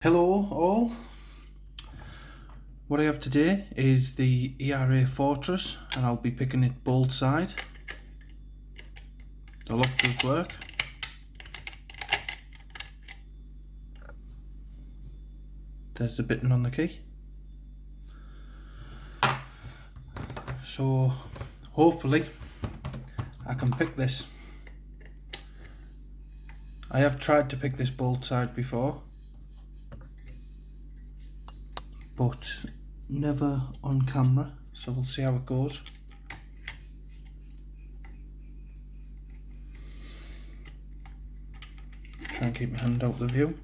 Hello all, what I have today is the ERA Fortress and I'll be picking it bolt side. The lock does work. There's the button on the key. So hopefully I can pick this. I have tried to pick this bolt side before, but never on camera, so we'll see how it goes. Try and keep my hand out of the view.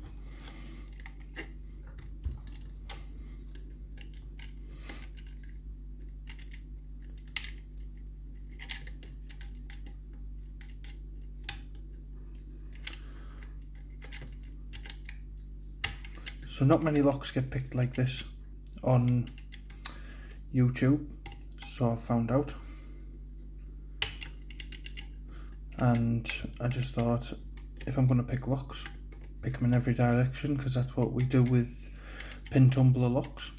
So not many locks get picked like this on YouTube, so I've found out, and I just thought if I'm going to pick locks, pick them in every direction, because that's what we do with pin tumbler locks.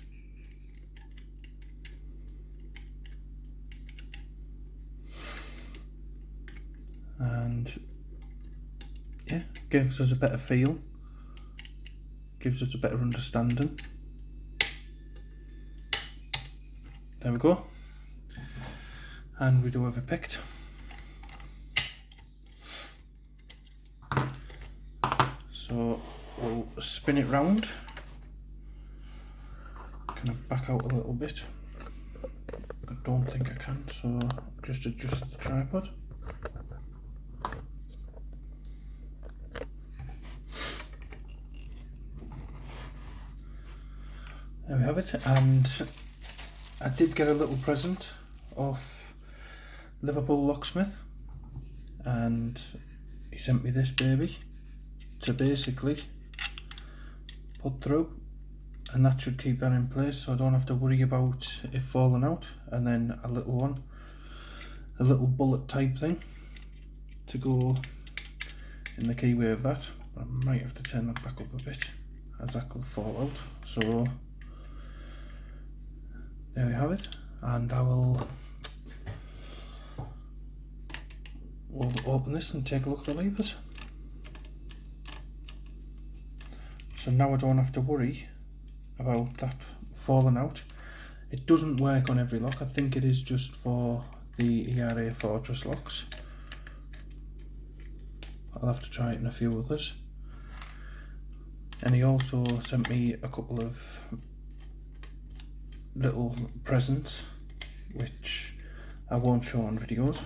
And yeah, gives us a better feel, gives us a better understanding. There we go, and we do have it picked. So we'll spin it round. Can I back out a little bit? I don't think I can, so just adjust the tripod. There we have it, and I did get a little present off Liverpool Locksmith, and he sent me this baby to basically put through, and that should keep that in place so I don't have to worry about it falling out. And then a little one, a little bullet type thing to go in the keyway of that. I might have to turn that back up a bit as that could fall out. So there we have it, and we'll open this and take a look at the levers. So now I don't have to worry about that falling out. It doesn't work on every lock. I think it is just for the ERA Fortress locks. I'll have to try it in a few others. And he also sent me a couple of little presents which I won't show on videos,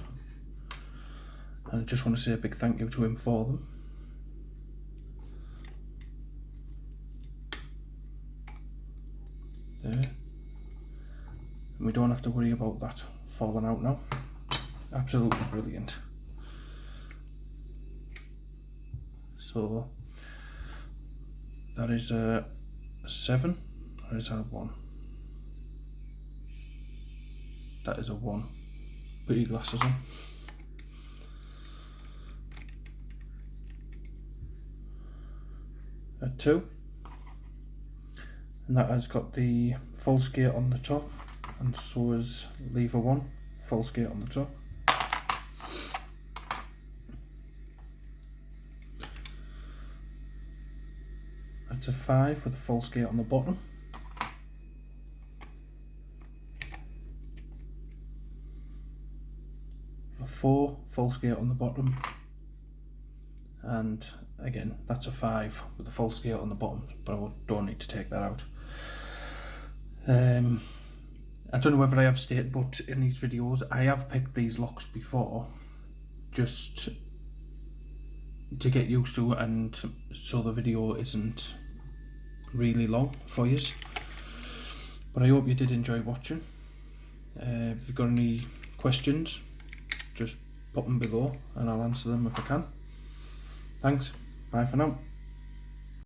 and I just want to say a big thank you to him for them. There, and we don't have to worry about that falling out now. Absolutely brilliant. So that is a 7, or is that a 1? That is a 1. Put your glasses on. A 2. And that has got the false gate on the top, and so is lever 1, false gate on the top. That's a 5 with a false gate on the bottom. A 4, false gate on the bottom, and again that's a 5 with a false gate on the bottom, but I don't need to take that out. I don't know whether I have stated, but in these videos I have picked these locks before just to get used to, and so the video isn't really long for you. But I hope you did enjoy watching. If you've got any questions, just pop them below and I'll answer them if I can. Thanks, bye for now.